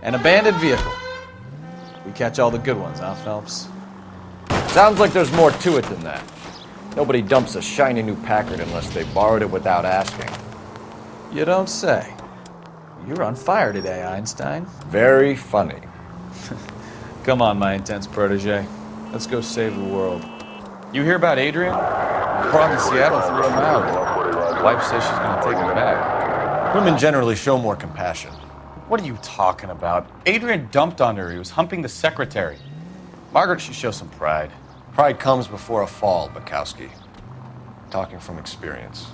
An abandoned vehicle. We catch all the good ones, huh, Phelps? Sounds like there's more to it than that. Nobody dumps a shiny new Packard unless they borrowed it without asking. You don't say. You're on fire today, Einstein. Very funny. Come on, my intense protege. Let's go save the world. You hear about Adrian? Prague and Seattle threw him out. Wife says she's gonna take him back. Women generally show more compassion. What are you talking about? Adrian dumped on her. He was humping the secretary. Margaret should show some pride. Pride comes before a fall, Bukowski. Talking from experience.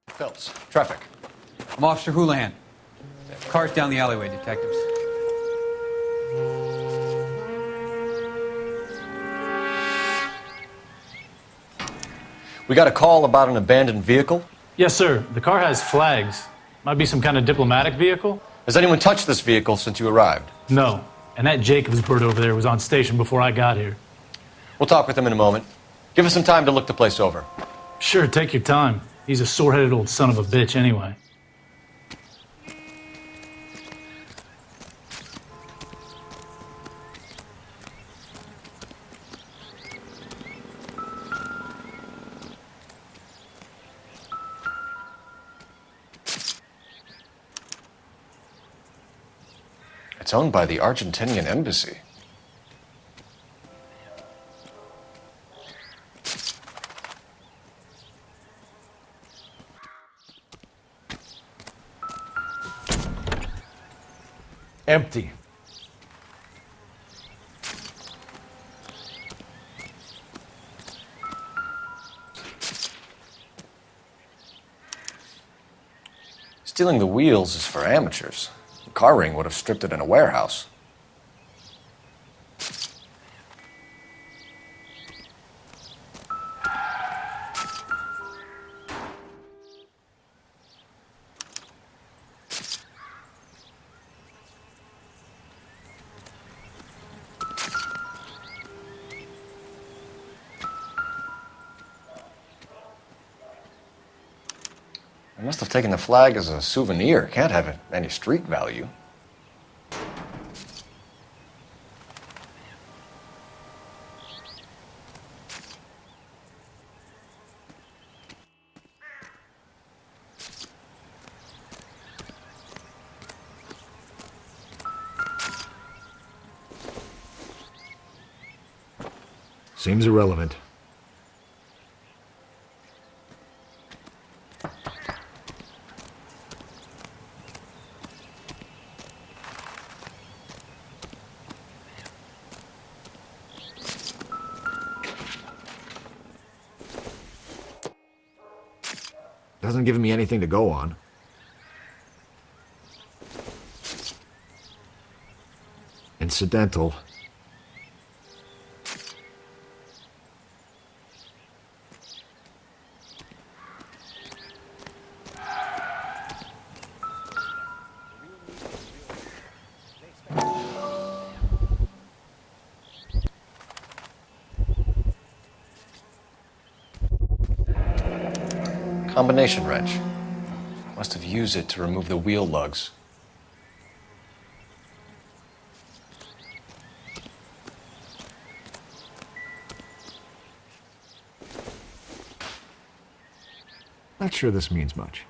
Phelps, traffic. I'm Officer Houlihan. Cars down the alleyway, detectives. We got a call about an abandoned vehicle. Yes, sir. The car has flags. Might be some kind of diplomatic vehicle? Has anyone touched this vehicle since you arrived? No. And that Jacobs bird over there was on station before I got here. We'll talk with him in a moment. Give us some time to look the place over. Sure, take your time. He's a sore-headed old son of a bitch anyway. It's owned by the Argentinian embassy. Empty. Stealing the wheels is for amateurs. The car ring would have stripped it in a warehouse. I must have taken the flag as a souvenir. Can't have any street value. Seems irrelevant. Doesn't give me anything to go on. Incidental. Combination wrench. Must have used it to remove the wheel lugs. Not sure this means much.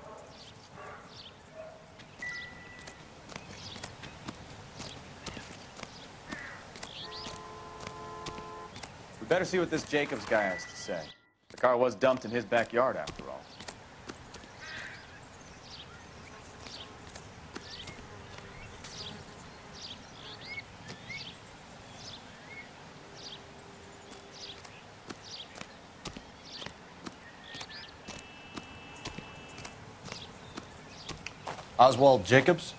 We better see what this Jacobs guy has to say. The car was dumped in his backyard, after all. Oswald Jacobs?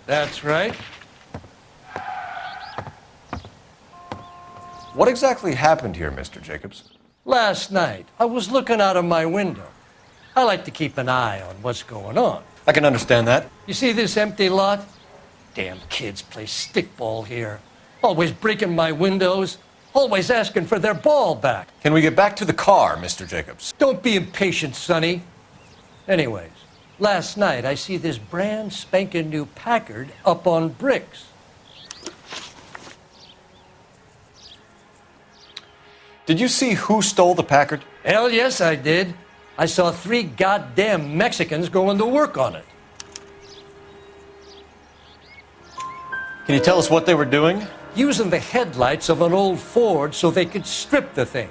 That's right. What exactly happened here, Mr. Jacobs? Last night, I was looking out of my window. I like to keep an eye on what's going on. I can understand that. You see this empty lot? Damn kids play stickball here. Always breaking my windows. Always asking for their ball back. Can we get back to the car, Mr. Jacobs? Don't be impatient, Sonny. Anyways, last night I see this brand spanking new Packard up on bricks. Did you see who stole the Packard? Hell yes, I did. I saw 3 goddamn Mexicans going to work on it. Can you tell us what they were doing? Using the headlights of an old Ford so they could strip the thing.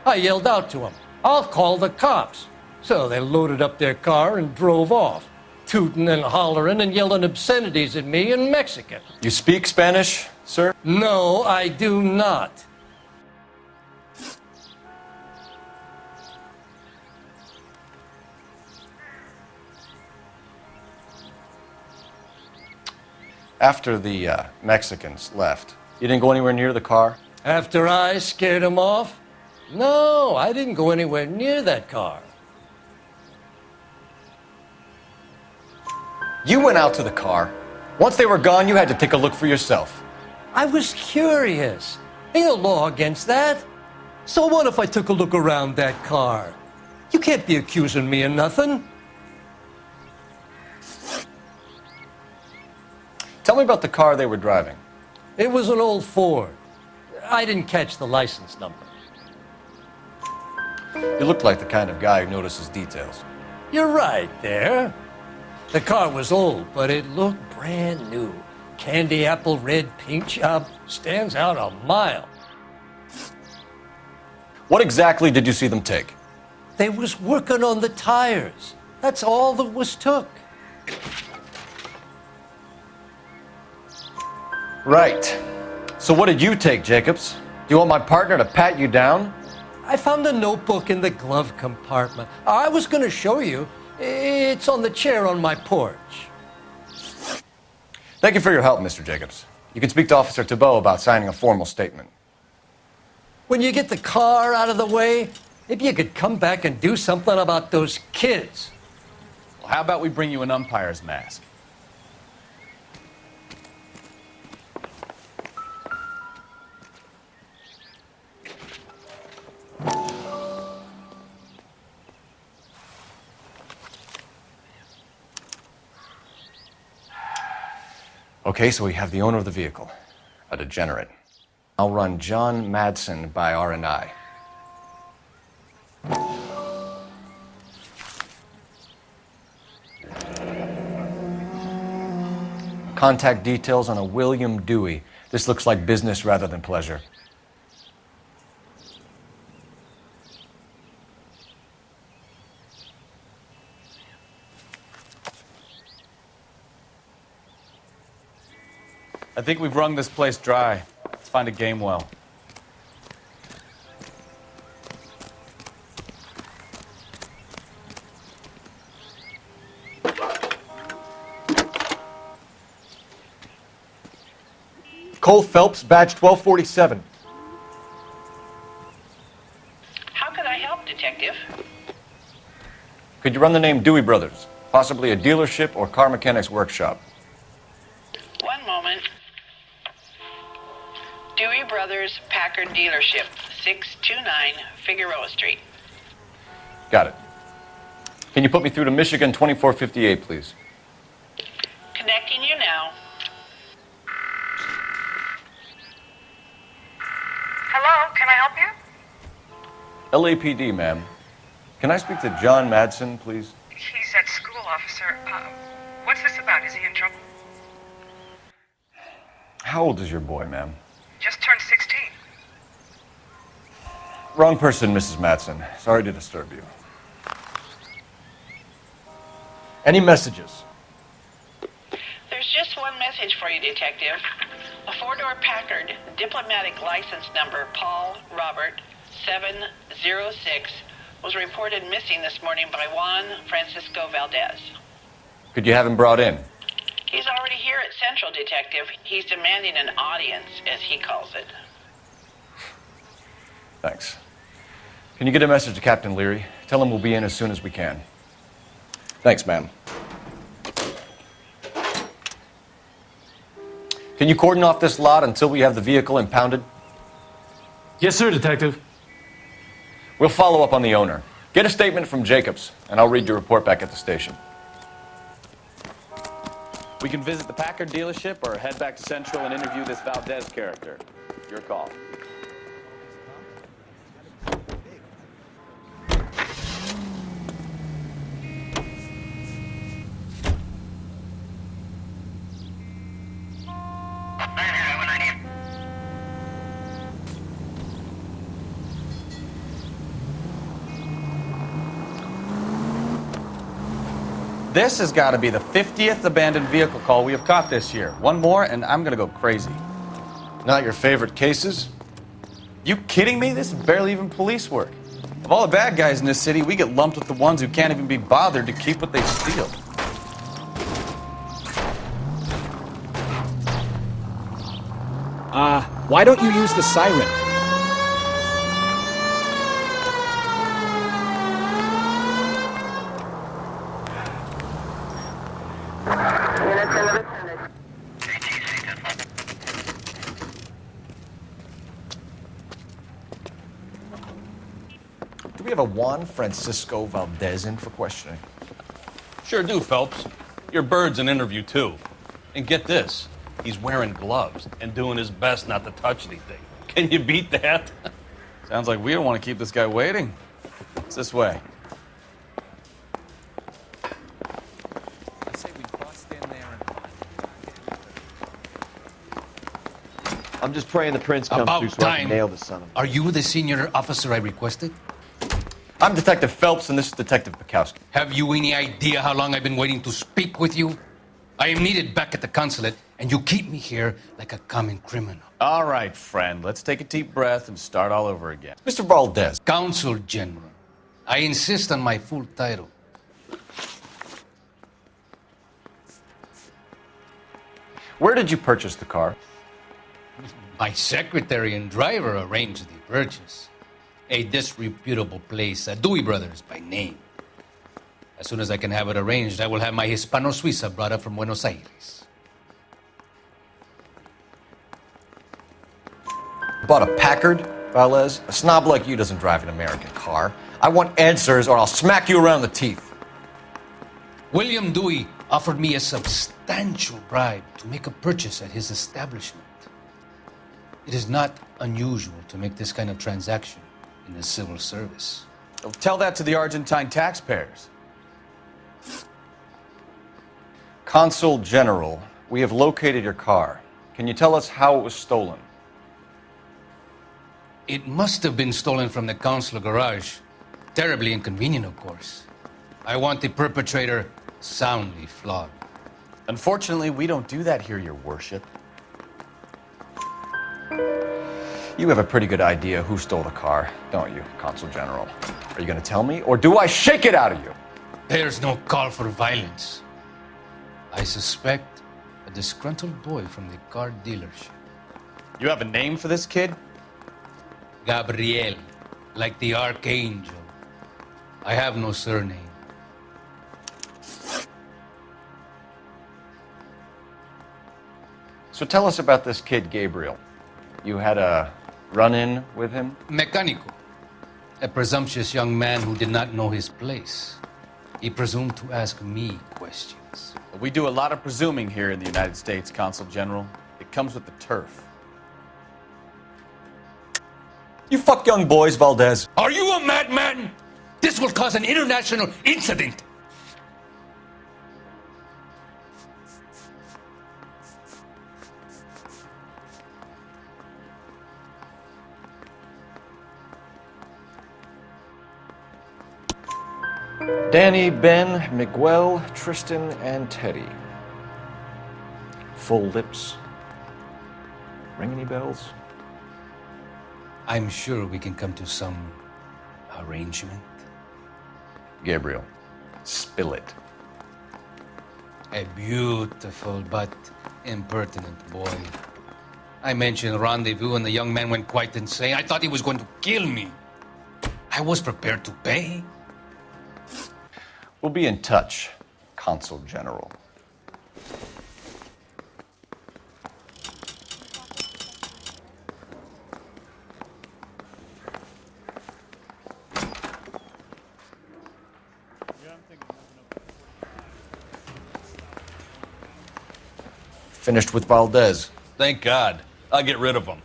I yelled out to them, "I'll call the cops." So they loaded up their car and drove off, tooting and hollering and yelling obscenities at me in Mexican. You speak Spanish, sir? No, I do not. After the Mexicans left, you didn't go anywhere near the car? After I scared them off? No, I didn't go anywhere near that car. You went out to the car. Once they were gone, you had to take a look for yourself. I was curious. Ain't no law against that. So what if I took a look around that car? You can't be accusing me of nothing. Tell me about the car they were driving. It was an old Ford. I didn't catch the license number. You look like the kind of guy who notices details. You're right there. The car was old, but it looked brand new. Candy apple red paint job stands out a mile. What exactly did you see them take? They was working on the tires. That's all that was took. Right. So what did you take, Jacobs? Do you want my partner to pat you down? I found a notebook in the glove compartment. I was going to show you. It's on the chair on my porch. Thank you for your help, Mr. Jacobs. You can speak to Officer Thibault about signing a formal statement. When you get the car out of the way, maybe you could come back and do something about those kids. Well, how about we bring you an umpire's mask? Okay, so we have the owner of the vehicle, a degenerate. I'll run John Madsen by R&I. Contact details on a William Dewey. This looks like business rather than pleasure. I think we've wrung this place dry. Let's find a game well. Cole Phelps, badge 1247. How can I help, Detective? Could you run the name Dewey Brothers? Possibly a dealership or car mechanics workshop. One moment. Dewey Brothers Packard Dealership, 629 Figueroa Street. Got it. Can you put me through to Michigan 2458, please? Connecting you now. Hello, can I help you? LAPD, ma'am. Can I speak to John Madsen, please? He's at school, officer. What's this about? Is he in trouble? How old is your boy, ma'am? Just turned 16. Wrong person, Mrs. Madsen. Sorry to disturb you. Any messages? There's just one message for you, Detective. A four-door Packard, diplomatic license number Paul Robert 706, was reported missing this morning by Juan Francisco Valdez. Could you have him brought in? He's already here at Central, Detective. He's demanding an audience, as he calls it. Thanks. Can you get a message to Captain Leary? Tell him we'll be in as soon as we can. Thanks, ma'am. Can you cordon off this lot until we have the vehicle impounded? Yes, sir, Detective. We'll follow up on the owner. Get a statement from Jacobs, and I'll read your report back at the station. We can visit the Packard dealership or head back to Central and interview this Valdez character. Your call. This has got to be the 50th abandoned vehicle call we have caught this year. One more, and I'm going to go crazy. Not your favorite cases? You kidding me? This is barely even police work. Of all the bad guys in this city, we get lumped with the ones who can't even be bothered to keep what they steal. Why don't you use the siren? Do we have a Juan Francisco Valdez in for questioning? Sure do, Phelps. Your bird's an interview, too. And get this, he's wearing gloves and doing his best not to touch anything. Can you beat that? Sounds like we don't want to keep this guy waiting. It's this way. I'm just praying the prince comes About through so I can time. nail the son of a... Are you the senior officer I requested? I'm Detective Phelps, and this is Detective Bukowski. Have you any idea how long I've been waiting to speak with you? I am needed back at the consulate, and you keep me here like a common criminal. All right, friend. Let's take a deep breath and start all over again. Mr. Valdez. Consul General. I insist on my full title. Where did you purchase the car? My secretary and driver arranged the purchase. A disreputable place, Dewey Brothers by name. As soon as I can have it arranged, I will have my Hispano Suiza brought up from Buenos Aires. Bought a Packard, Valdez? A snob like you doesn't drive an American car. I want answers or I'll smack you around the teeth. William Dewey offered me a substantial bribe to make a purchase at his establishment. It is not unusual to make this kind of transaction in the civil service. Tell that to the Argentine taxpayers. Consul General, we have located your car. Can you tell us how it was stolen? It must have been stolen from the consular garage. Terribly inconvenient, of course. I want the perpetrator soundly flogged. Unfortunately, we don't do that here, Your Worship. You have a pretty good idea who stole the car, don't you, Consul General? Are you going to tell me, or do I shake it out of you? There's no call for violence. I suspect a disgruntled boy from the car dealership. You have a name for this kid? Gabriel, like the archangel. I have no surname. So tell us about this kid, Gabriel. You had a run-in with him? Mecánico, a presumptuous young man who did not know his place. He presumed to ask me questions. We do a lot of presuming here in the United States, Consul General. It comes with the turf. You fuck young boys, Valdez. Are you a madman? This will cause an international incident. Danny, Ben, Miguel, Tristan, and Teddy. Full lips. Ring any bells? I'm sure we can come to some arrangement. Gabriel, spill it. A beautiful but impertinent boy. I mentioned rendezvous and the young man went quite insane. I thought he was going to kill me. I was prepared to pay. We'll be in touch, Consul General. Finished with Valdez. Thank God. I'll get rid of him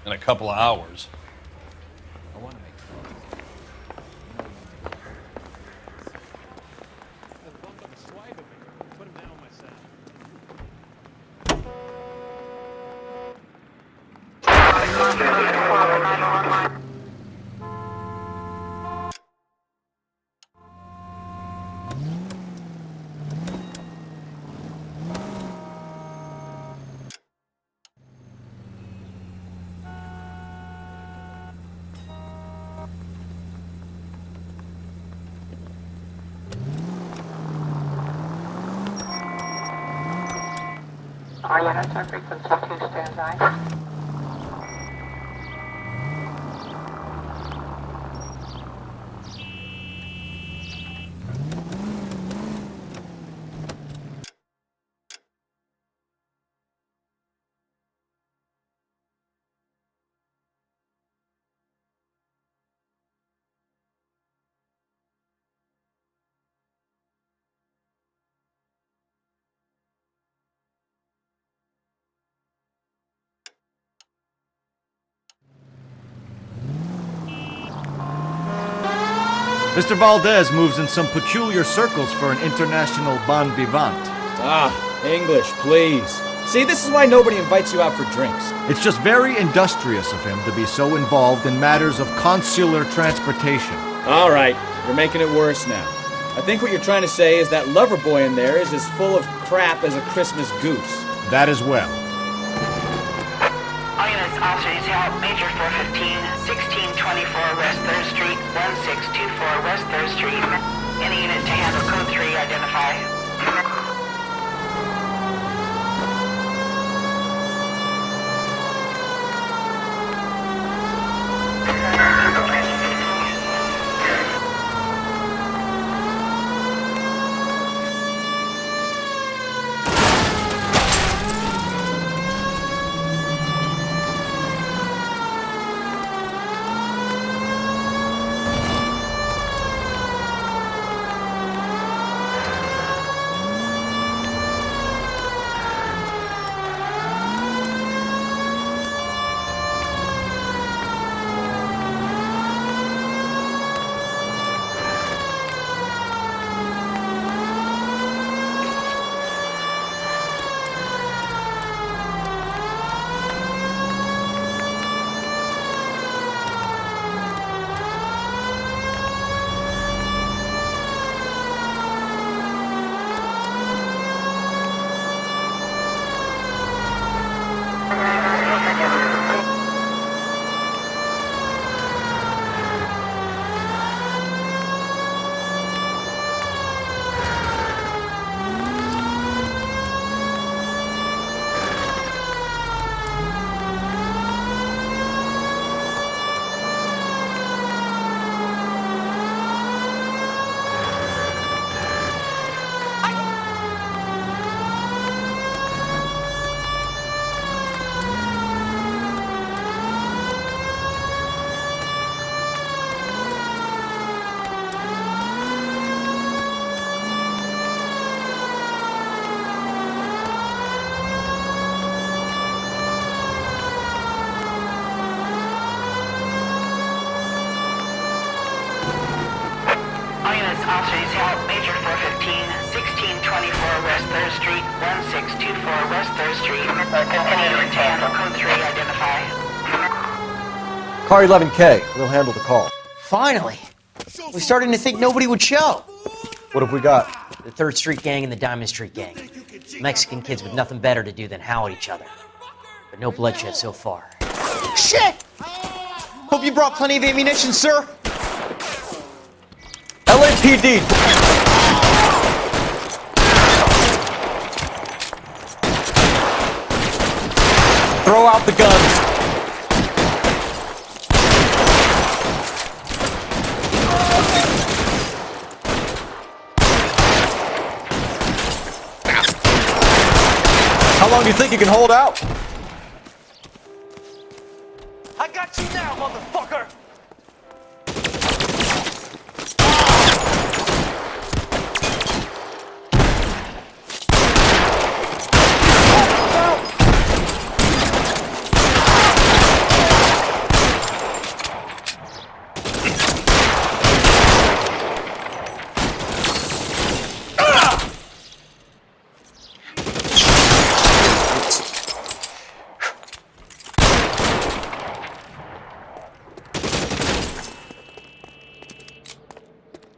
in a couple of hours. Our units are frequency 2 standby. Mr. Valdez moves in some peculiar circles for an international bon vivant. Ah, English, please. See, this is why nobody invites you out for drinks. It's just very industrious of him to be so involved in matters of consular transportation. All right, you're making it worse now. I think what you're trying to say is that lover boy in there is as full of crap as a Christmas goose. That as well. All units, officers help. Major 415, 1624 West 3rd Street, 1624 West 3rd Street. Any unit to handle code 3, identify. Officers help. Major 415, 1624 West 3rd Street, 1624 West 3rd Street. Any unit to handle code 3, identify. Car 11K. We'll handle the call. Finally! We're starting to think nobody would show. What have we got? The 3rd Street Gang and the Diamond Street Gang. Mexican kids with nothing better to do than howl at each other. But no bloodshed so far. Shit! Hope you brought plenty of ammunition, sir. LAPD! Throw out the guns. How long do you think you can hold out? I got you now, motherfucker!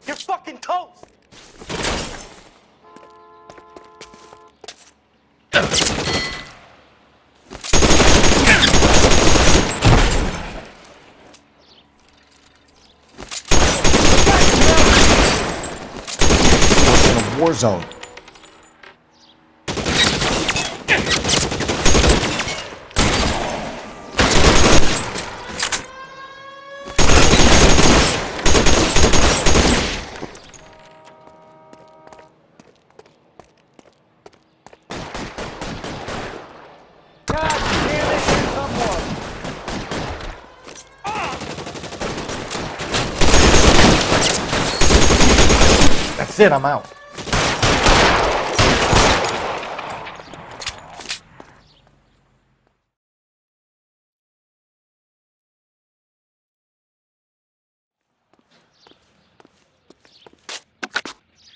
You're fucking toast! In a war zone. That's it, I'm out.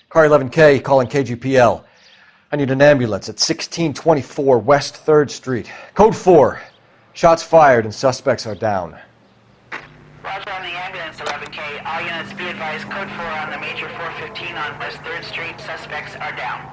Car 11K, calling KGPL. I need an ambulance at 1624 West 3rd Street. Code 4. Shots fired and suspects are down. Roger on the ambulance, 11K. All units be advised, code 4 on the major 415 on West 3rd Street. Suspects are down.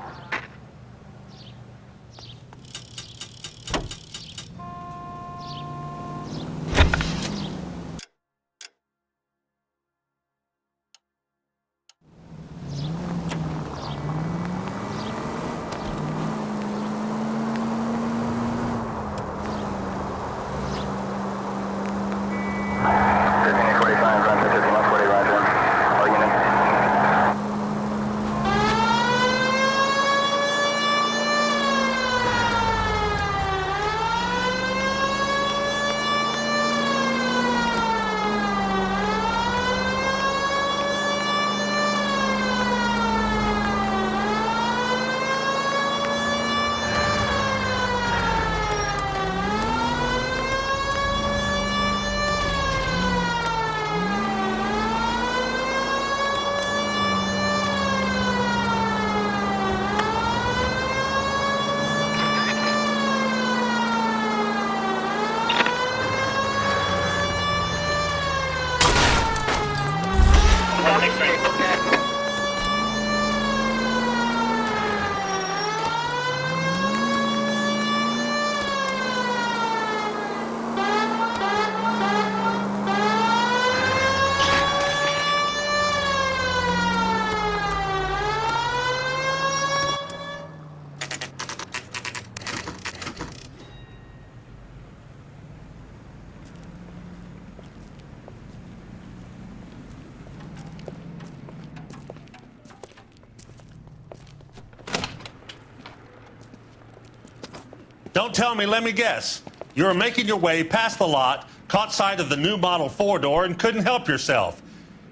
Don't tell me, let me guess. You were making your way past the lot, caught sight of the new model 4-door, and couldn't help yourself.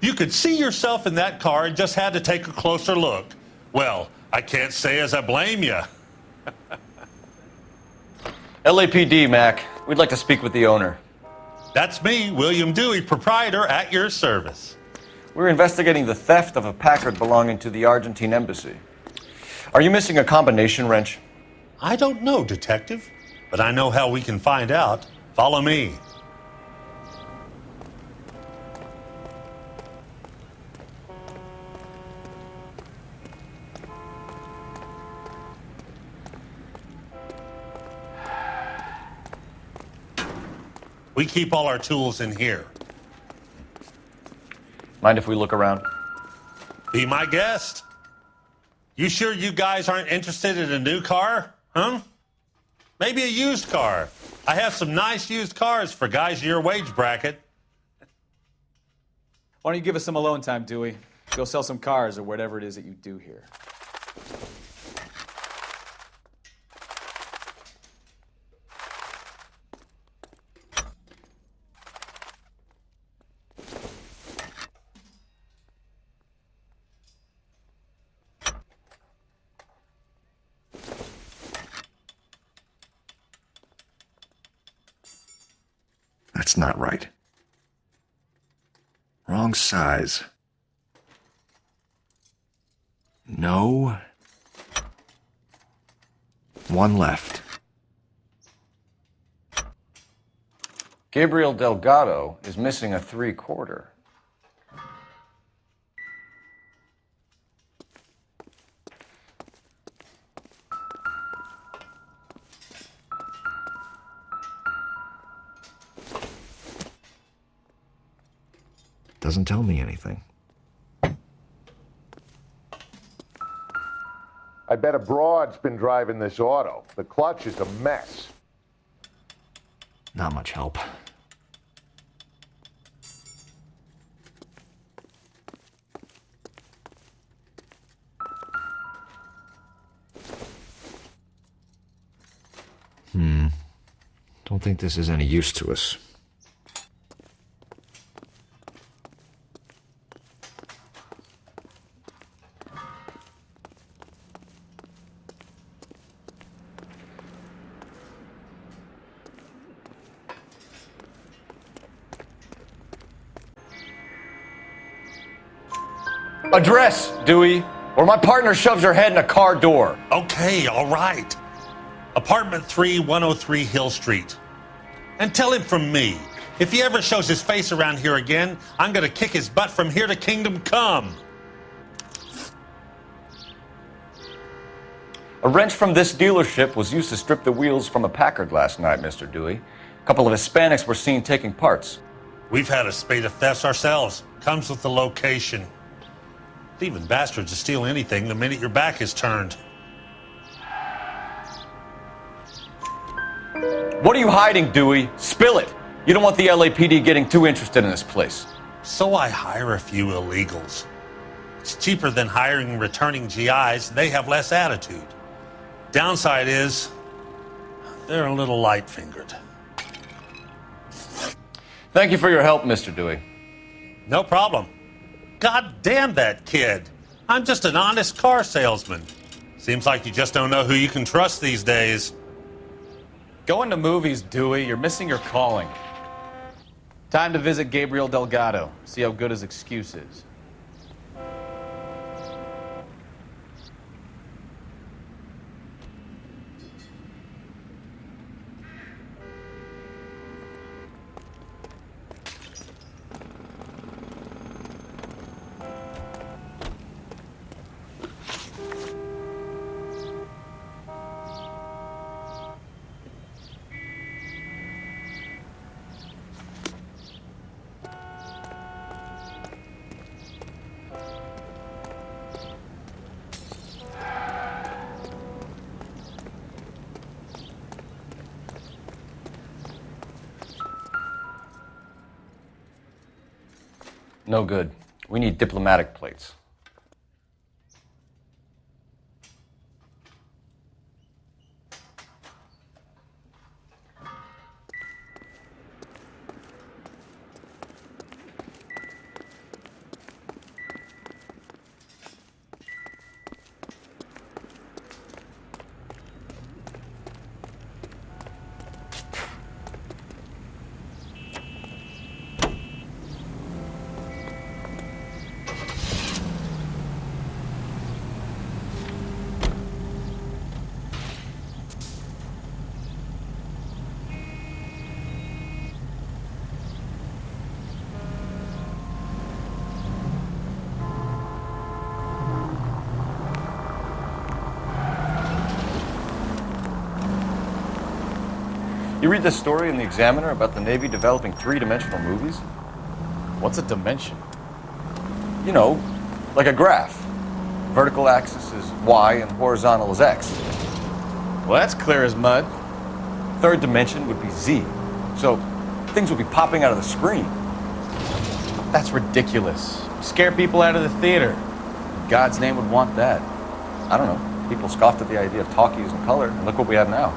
You could see yourself in that car and just had to take a closer look. Well, I can't say as I blame you. LAPD, Mac. We'd like to speak with the owner. That's me, William Dewey, proprietor, at your service. We're investigating the theft of a Packard belonging to the Argentine embassy. Are you missing a combination wrench? I don't know, Detective, but I know how we can find out. Follow me. We keep all our tools in here. Mind if we look around? Be my guest. You sure you guys aren't interested in a new car? Huh? Maybe a used car. I have some nice used cars for guys your wage bracket. Why don't you give us some alone time, Dewey? Go sell some cars or whatever it is that you do here. That's not right. Wrong size. No. One left. Gabriel Delgado is missing a 3/4. Doesn't tell me anything. I bet a broad's been driving this auto. The clutch is a mess. Not much help. Don't think this is any use to us. Address, Dewey, or my partner shoves her head in a car door. Okay, all right. Apartment 3, 103 Hill Street. And tell him from me, if he ever shows his face around here again, I'm gonna kick his butt from here to Kingdom Come. A wrench from this dealership was used to strip the wheels from a Packard last night, Mr. Dewey. A couple of Hispanics were seen taking parts. We've had a spate of thefts ourselves. Comes with the location. Thieving bastards to steal anything the minute your back is turned. What are you hiding, Dewey? Spill it. You don't want the LAPD getting too interested in this place. So I hire a few illegals. It's cheaper than hiring returning GIs. They have less attitude. Downside is, they're a little light-fingered. Thank you for your help, Mr. Dewey. No problem. God damn that kid. I'm just an honest car salesman. Seems like you just don't know who you can trust these days. Going to movies, Dewey. You're missing your calling. Time to visit Gabriel Delgado. See how good his excuse is. No good. We need diplomatic plates. You read this story in the Examiner about the Navy developing three-dimensional movies? What's a dimension? You know, like a graph. Vertical axis is Y and horizontal is X. Well, that's clear as mud. third dimension would be Z. So things would be popping out of the screen. That's ridiculous. Scare people out of the theater. In God's name would want that. I don't know. People scoffed at the idea of talkies in color, and look what we have now.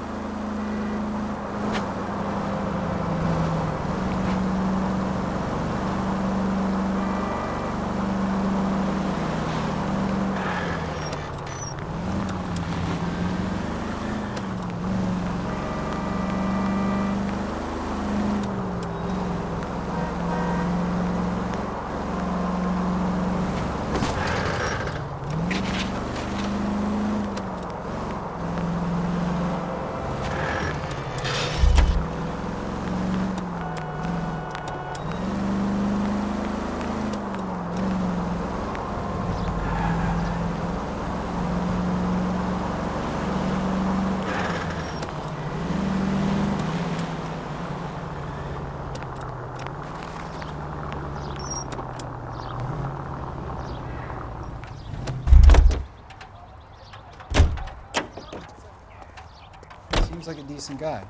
Seems like a decent guy.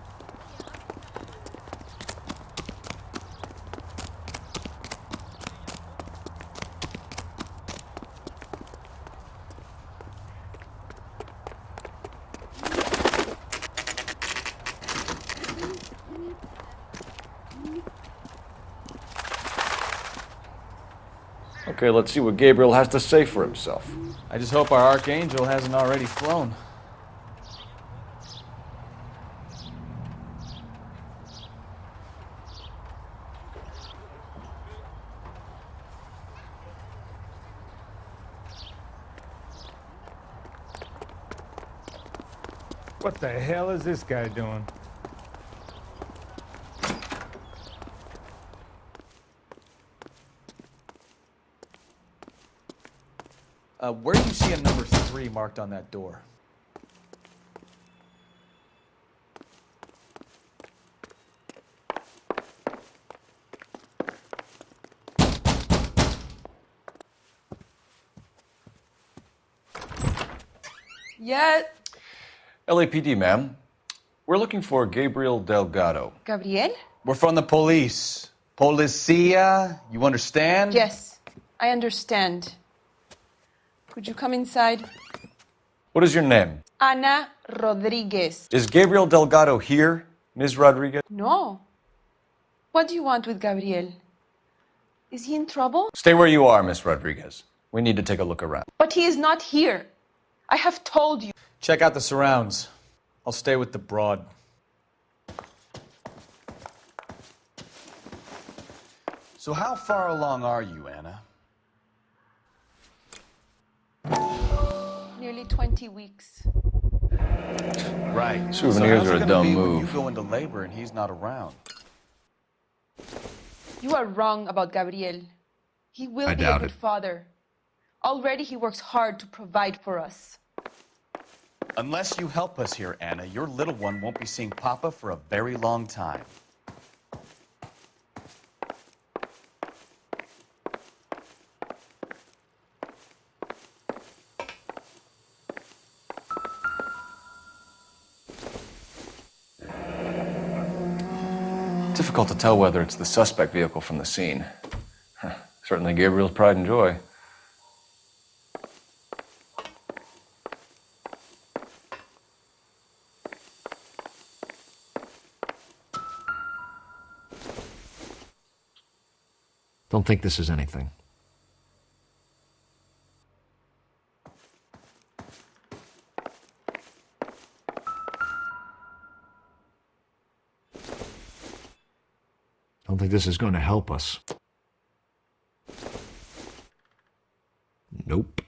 Okay, let's see what Gabriel has to say for himself. I just hope our archangel hasn't already flown. What the hell is this guy doing? Where do you see a number 3 marked on that door? Yeah. LAPD, ma'am. We're looking for Gabriel Delgado. Gabriel? We're from the police. Policia, you understand? Yes, I understand. Could you come inside? What is your name? Ana Rodriguez. Is Gabriel Delgado here, Ms. Rodriguez? No. What do you want with Gabriel? Is he in trouble? Stay where you are, Ms. Rodriguez. We need to take a look around. But he is not here. I have told you. Check out the surrounds. I'll stay with the broad. So how far along are you, Anna? Nearly 20 weeks. Right. Souvenirs are a dumb When move. you go into labor and he's not around. You are wrong about Gabriel. He will I be a doubt good it. father. Already he works hard to provide for us. Unless you help us here, Anna, your little one won't be seeing Papa for a very long time. Difficult to tell whether it's the suspect vehicle from the scene. Certainly Gabriel's pride and joy. Don't think this is anything. Don't think this is going to help us. Nope.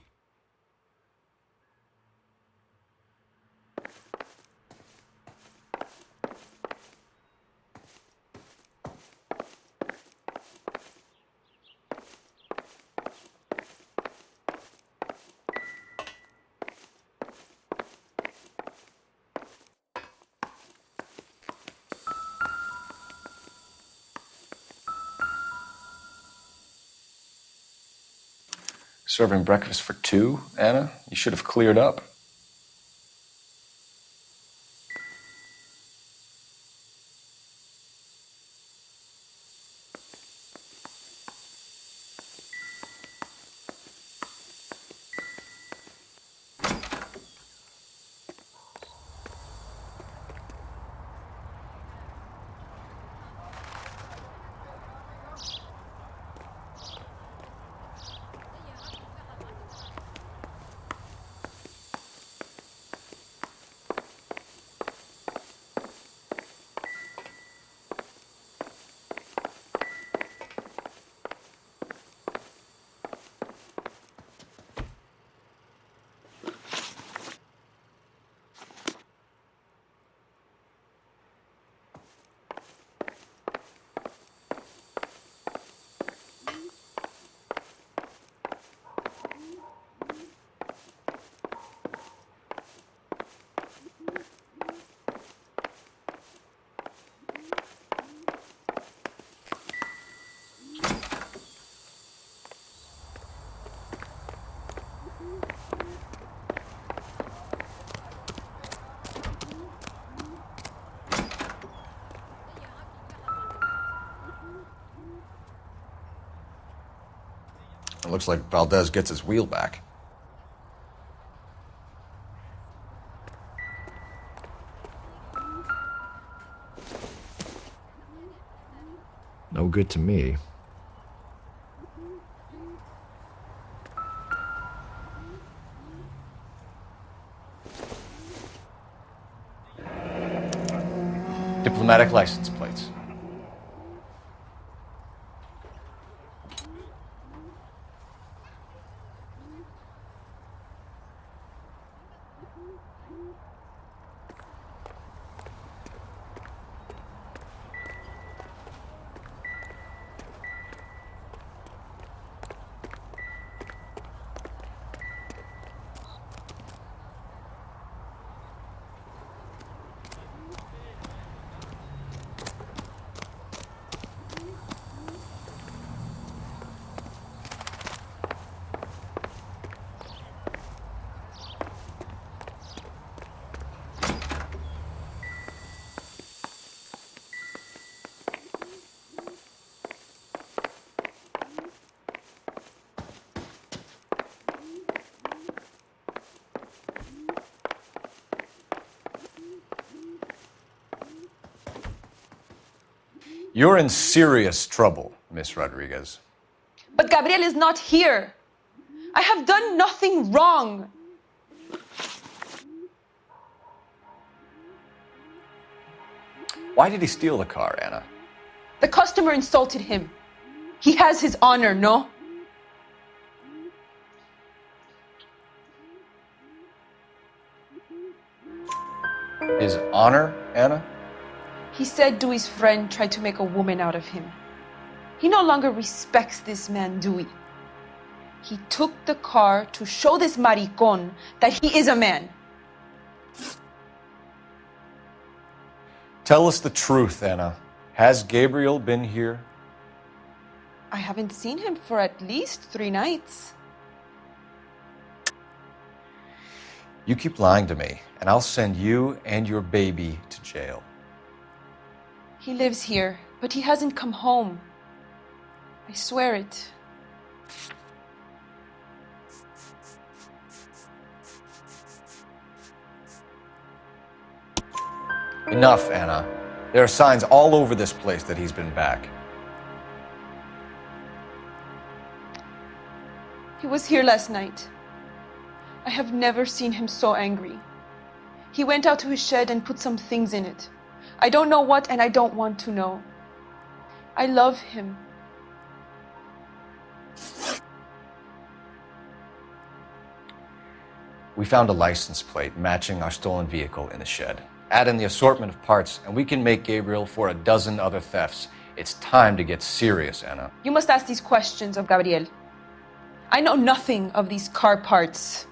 Serving breakfast for 2, Anna? You should have cleared up. looks like Valdez gets his wheel back. No good to me. Diplomatic license plates. You're in serious trouble, Miss Rodriguez. But Gabriel is not here. I have done nothing wrong. Why did he steal the car, Anna? The customer insulted him. He has his honor, no? His honor, Anna? He said Dewey's friend tried to make a woman out of him. He no longer respects this man, Dewey. He took the car to show this maricón that he is a man. Tell us the truth, Anna. Has Gabriel been here? I haven't seen him for at least 3 nights. You keep lying to me, and I'll send you and your baby to jail. He lives here, but he hasn't come home. I swear it. Enough, Anna. There are signs all over this place that he's been back. He was here last night. I have never seen him so angry. He went out to his shed and put some things in it. I don't know what, and I don't want to know. I love him. We found a license plate matching our stolen vehicle in the shed. Add in the assortment of parts, and we can make Gabriel for a dozen other thefts. It's time to get serious, Anna. You must ask these questions of Gabriel. I know nothing of these car parts.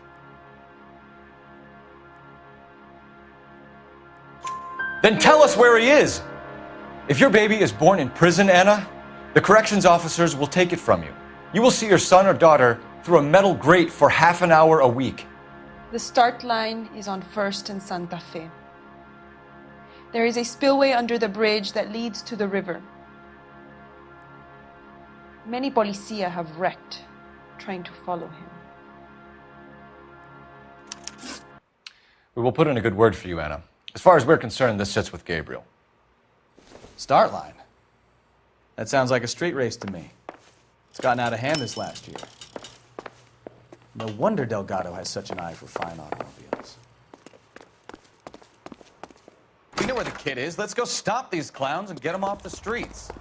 Then tell us where he is! If your baby is born in prison, Anna, the corrections officers will take it from you. You will see your son or daughter through a metal grate for half an hour a week. The start line is on 1st and Santa Fe. There is a spillway under the bridge that leads to the river. Many policia have wrecked trying to follow him. We will put in a good word for you, Anna. As far as we're concerned, this sits with Gabriel. Start line? That sounds like a street race to me. It's gotten out of hand this last year. No wonder Delgado has such an eye for fine automobiles. We know where the kid is. Let's go stop these clowns and get them off the streets.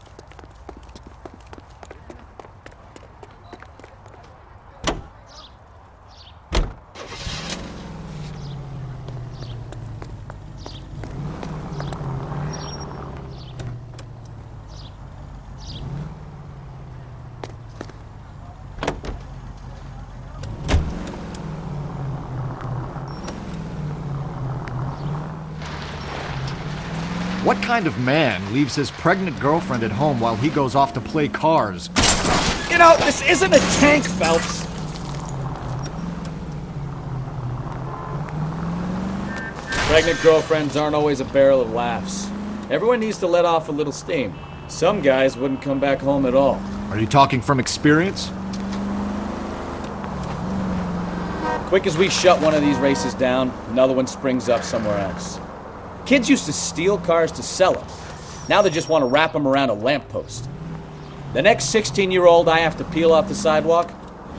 What kind of man leaves his pregnant girlfriend at home while he goes off to play cars? You know, this isn't a tank, Phelps. Pregnant girlfriends aren't always a barrel of laughs. Everyone needs to let off a little steam. Some guys wouldn't come back home at all. Are you talking from experience? Quick as we shut one of these races down, another one springs up somewhere else. Kids used to steal cars to sell them. Now they just want to wrap them around a lamppost. The next 16-year-old I have to peel off the sidewalk,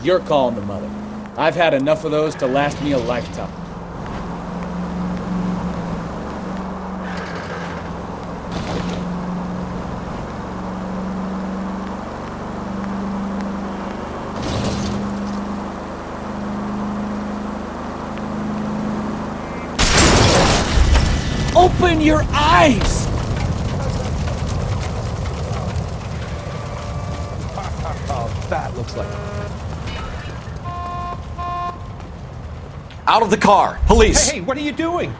you're calling the mother. I've had enough of those to last me a lifetime. Open your eyes! Oh, that looks like Out of the car! Police! Hey, what are you doing?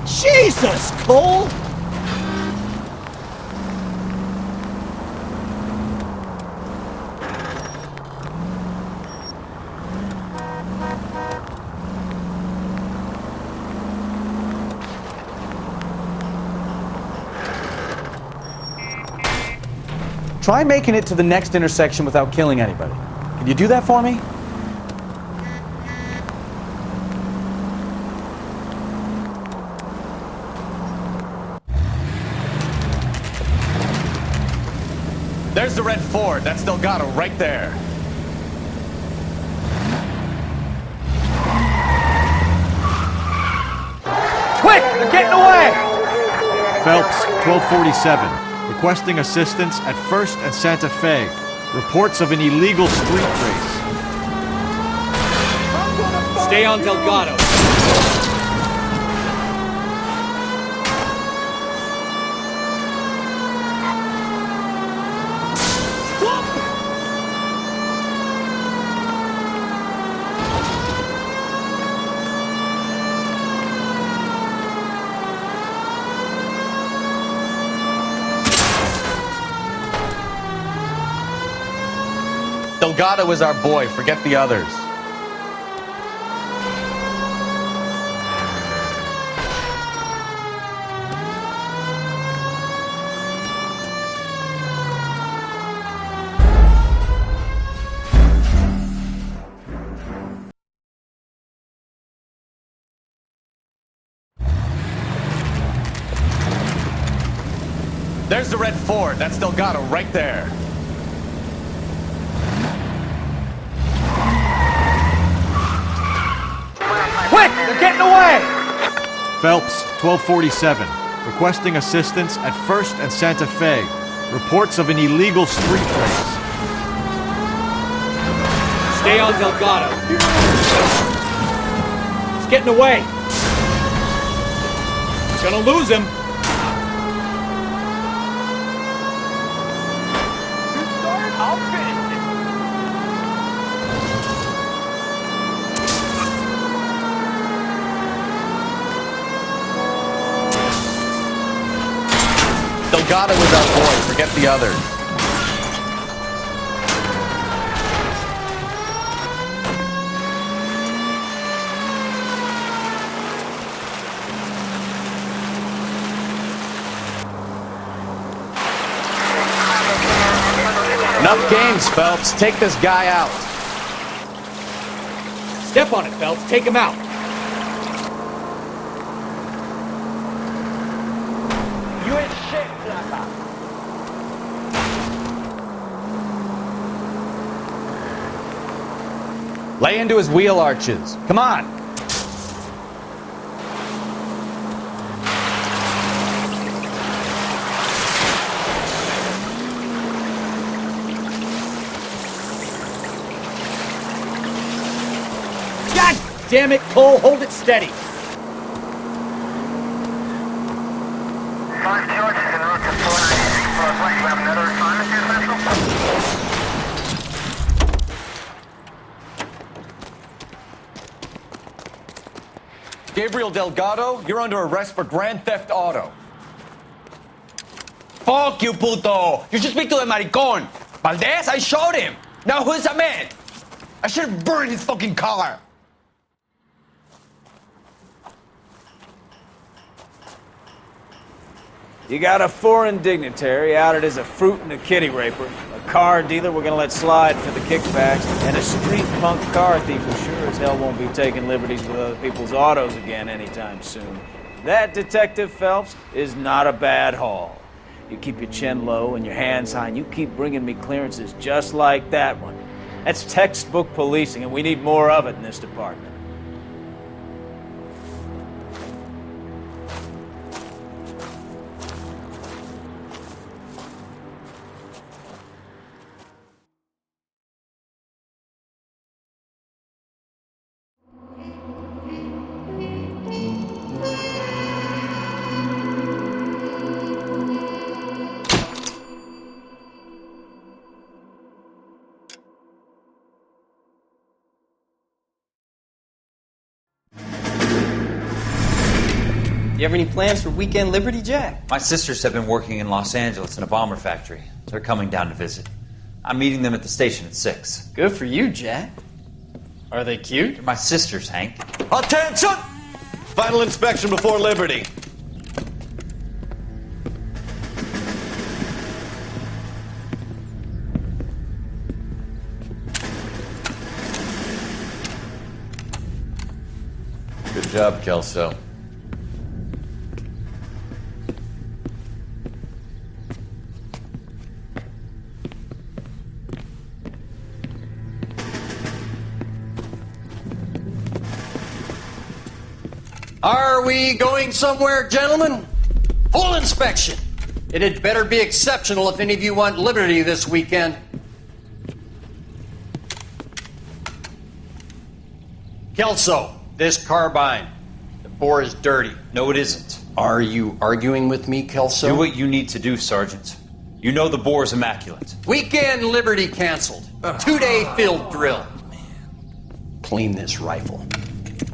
Jesus, Cole! Try making it to the next intersection without killing anybody. Can you do that for me? There's the red Ford. That's Delgado right there. Quick! They're getting away! Phelps, 1247. Requesting assistance at 1st and Santa Fe. Reports of an illegal street race. Stay on Delgado. Delgado is our boy. Forget the others. There's the red Ford. That's Delgado right there. Quick! They're getting away! Phelps, 1247. Requesting assistance at 1st and Santa Fe. Reports of an illegal street race. Stay on Delgado. He's getting away. He's gonna lose him. Delgado is our boy. Forget the others. Enough games, Phelps. Take this guy out. Step on it, Phelps. Take him out. You ain't shit, Plata. Lay into his wheel arches. Come on. God damn it, Cole. Hold it steady. 5 charges en route to 496 Northwest. You have another assignment here, Central? Gabriel Delgado, you're under arrest for grand theft auto. Fuck you, puto! You should speak to the maricón. Valdez, I showed him. Now who's the man? I should have burned his fucking car. You got a foreign dignitary outed as a fruit and a kitty raper, a car dealer we're gonna let slide for the kickbacks, and a street punk car thief who sure as hell won't be taking liberties with other people's autos again anytime soon. That, Detective Phelps, is not a bad haul. You keep your chin low and your hands high, and you keep bringing me clearances just like that one. That's textbook policing, and we need more of it in this department. You have any plans for weekend Liberty, Jack? My sisters have been working in Los Angeles in a bomber factory. They're coming down to visit. I'm meeting them at the station at 6. Good for you, Jack. Are they cute? They're my sisters, Hank. Attention! Final inspection before Liberty. Good job, Kelso. Are we going somewhere, gentlemen? Full inspection. It had better be exceptional if any of you want liberty this weekend. Kelso, this carbine. The bore is dirty. No, it isn't. Are you arguing with me, Kelso? Do what you need to do, Sergeant. You know the bore is immaculate. Weekend liberty canceled. 2-day field drill. Clean this rifle.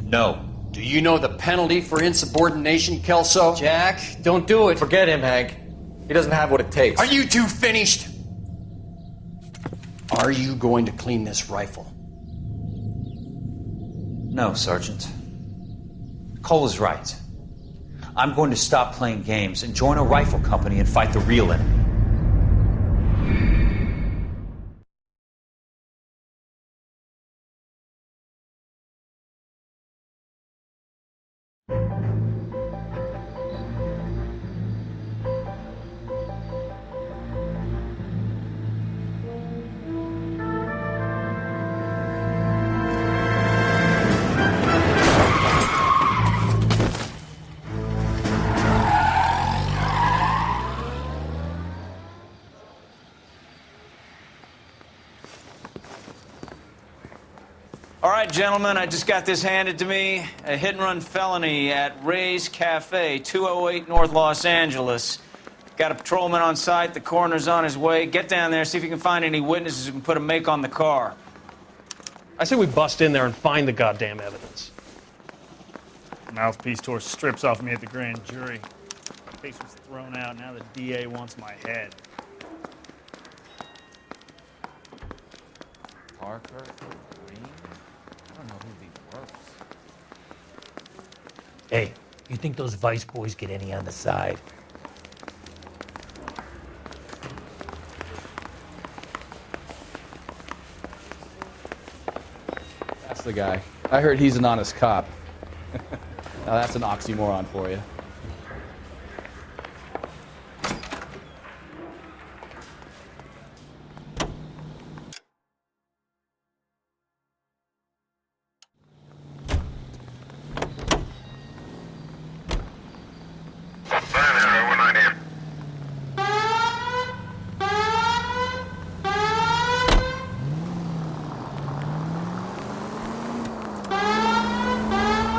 No. Do you know the penalty for insubordination, Kelso? Jack, don't do it. Forget him, Hank. He doesn't have what it takes. Are you two finished? Are you going to clean this rifle? No, Sergeant. Cole is right. I'm going to stop playing games and join a rifle company and fight the real enemy. All right, gentlemen, I just got this handed to me. A hit-and-run felony at Ray's Cafe, 208 North Los Angeles. Got a patrolman on site. The coroner's on his way. Get down there, see if you can find any witnesses who can put a make on the car. I say we bust in there and find the goddamn evidence. Mouthpiece tore strips off me at the grand jury. My case was thrown out. Now the DA wants my head. Parker? Green? I don't know who'd be worse. Hey, you think those Vice boys get any on the side? That's the guy. I heard he's an honest cop. Now that's an oxymoron for you.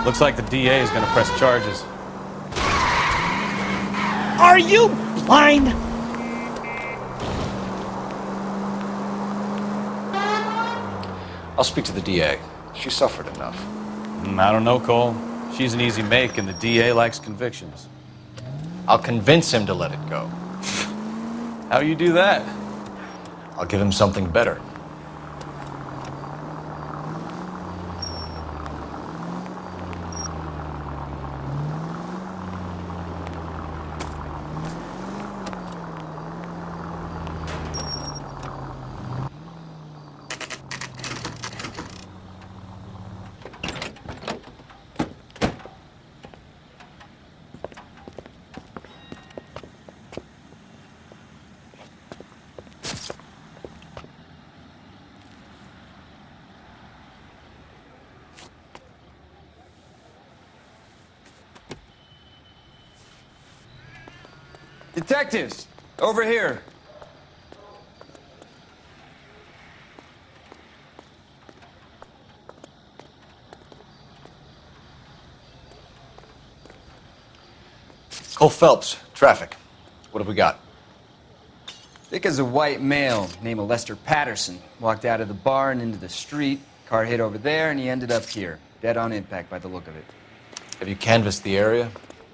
Looks like the DA is going to press charges. Are you blind? I'll speak to the DA. She suffered enough. I don't know, Cole. She's an easy make, and the DA likes convictions. I'll convince him to let it go. How you do that? I'll give him something better. Detectives, over here. Cole Phelps, traffic. What have we got? Thick as a white male, name of Lester Patterson. Walked out of the bar and into the street. Car hit over there, and he ended up here. Dead on impact by the look of it. Have you canvassed the area?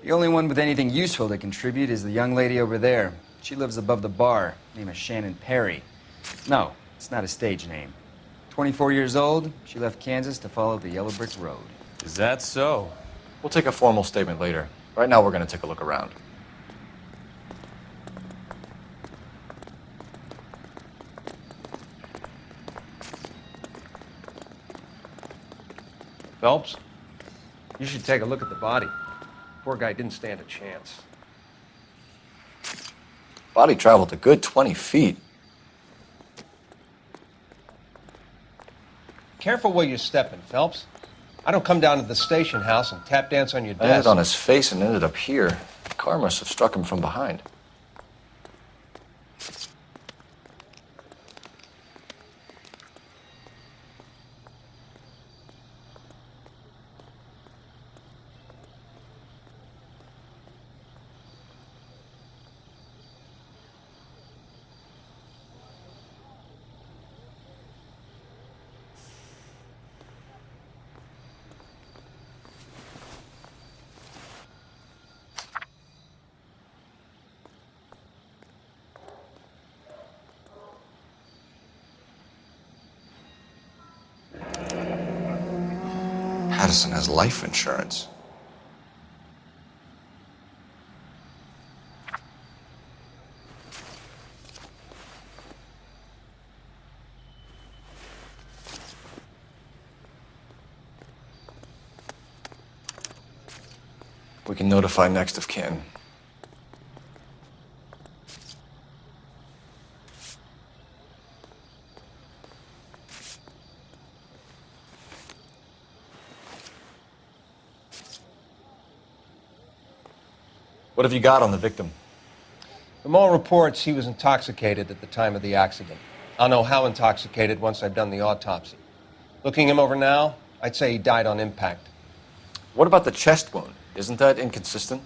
The only one with anything useful to contribute is the young lady over there. She lives above the bar. Name is Shannon Perry. No, it's not a stage name. 24 years old, she left Kansas to follow the Yellow Brick Road. Is that so? We'll take a formal statement later. Right now, we're going to take a look around. Phelps, you should take a look at the body. Poor guy didn't stand a chance. Body traveled a good 20 feet. Careful where you're stepping, Phelps. I don't come down to the station house and tap dance on your I landed desk. on his face and ended up here. The car must have struck him from behind. Patterson has life insurance. We can notify next of kin. What have you got on the victim? From all reports, he was intoxicated at the time of the accident. I'll know how intoxicated once I've done the autopsy. Looking him over now, I'd say he died on impact. What about the chest wound? Isn't that inconsistent?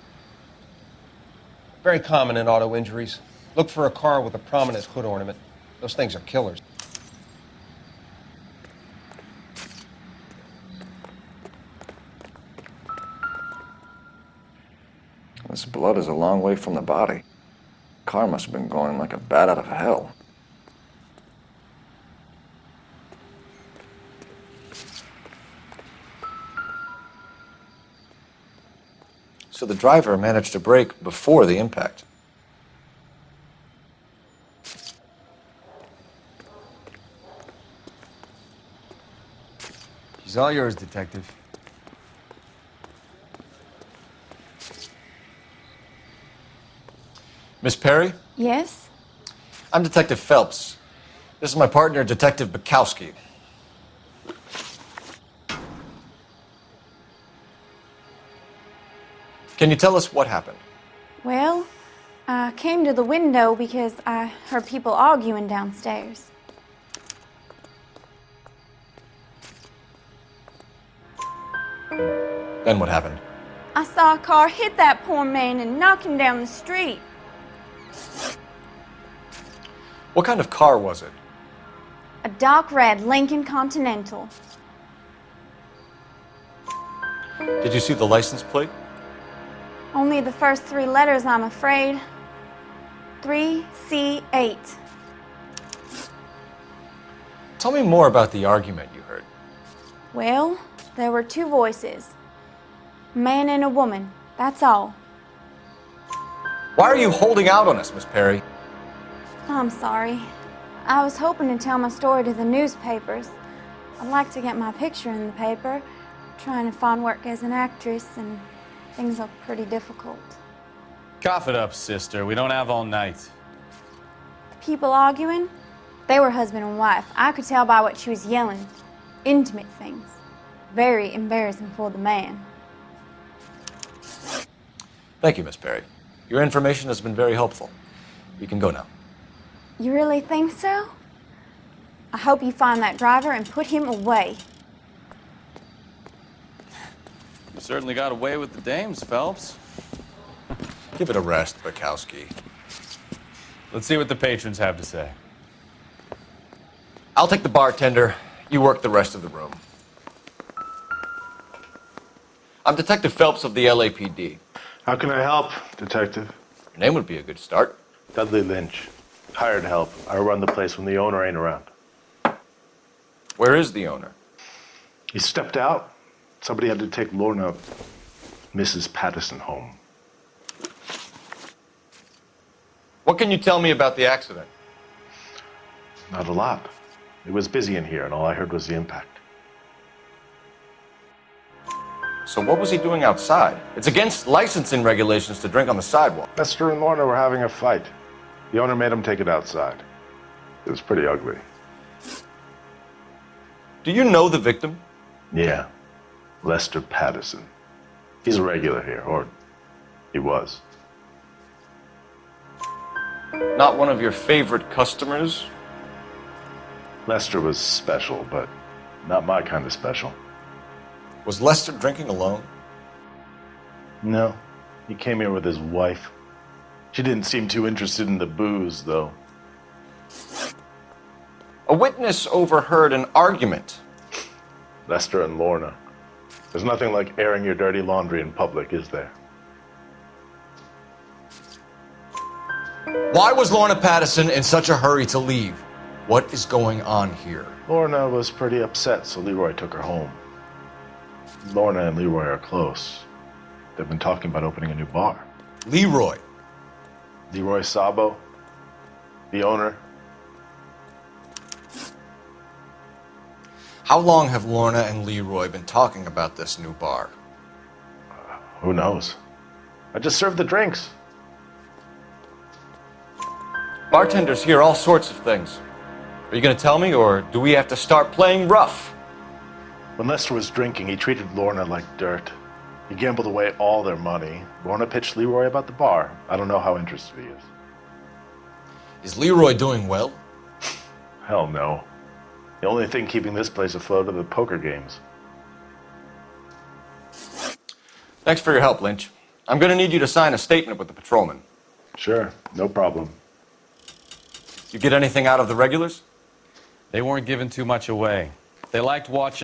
Very common in auto injuries. Look for a car with a prominent hood ornament. Those things are killers. This blood is a long way from the body. Car must have been going like a bat out of hell. So the driver managed to brake before the impact. She's all yours, Detective. Miss Perry? Yes? I'm Detective Phelps. This is my partner, Detective Bukowski. Can you tell us what happened? Well, I came to the window because I heard people arguing downstairs. Then what happened? I saw a car hit that poor man and knock him down the street. What kind of car was it? A dark red Lincoln Continental. Did you see the license plate? Only the first three letters, I'm afraid. 3C8. Tell me more about the argument you heard. Well, there were two voices. A man and a woman, that's all. Why are you holding out on us, Miss Perry? I'm sorry. I was hoping to tell my story to the newspapers. I'd like to get my picture in the paper. Trying to find work as an actress, and things are pretty difficult. Cough it up, sister. We don't have all night. People arguing? They were husband and wife. I could tell by what she was yelling. Intimate things. Very embarrassing for the man. Thank you, Miss Perry. Your information has been very helpful. You can go now. You really think so? I hope you find that driver and put him away. You certainly got away with the dames, Phelps. Give it a rest, Bukowski. Let's see what the patrons have to say. I'll take the bartender. You work the rest of the room. I'm Detective Phelps of the LAPD. How can I help, Detective? Your name would be a good start. Dudley Lynch. Hired help. I run the place when the owner ain't around. Where is the owner? He stepped out. Somebody had to take Lorna, Mrs. Patterson, home. What can you tell me about the accident? Not a lot. It was busy in here, and all I heard was the impact. So what was he doing outside? It's against licensing regulations to drink on the sidewalk. Lester and Lorna were having a fight. The owner made him take it outside. It was pretty ugly. Do you know the victim? Yeah. Lester Patterson. He's a regular here, or he was. Not one of your favorite customers? Lester was special, but not my kind of special. Was Lester drinking alone? No. He came here with his wife. She didn't seem too interested in the booze, though. A witness overheard an argument. Lester and Lorna. There's nothing like airing your dirty laundry in public, is there? Why was Lorna Patterson in such a hurry to leave? What is going on here? Lorna was pretty upset, so Leroy took her home. Lorna and Leroy are close. They've been talking about opening a new bar. Leroy? Leroy Sabo, the owner. How long have Lorna and Leroy been talking about this new bar? Who knows? I just served the drinks. Bartenders hear all sorts of things. Are you going to tell me, or do we have to start playing rough? When Lester was drinking, he treated Lorna like dirt. He gambled away all their money. Lorna pitched Leroy about the bar. I don't know how interested he is. Is Leroy doing well? Hell no. The only thing keeping this place afloat are the poker games. Thanks for your help, Lynch. I'm going to need you to sign a statement with the patrolman. Sure, no problem. You get anything out of the regulars? They weren't giving too much away. They liked watching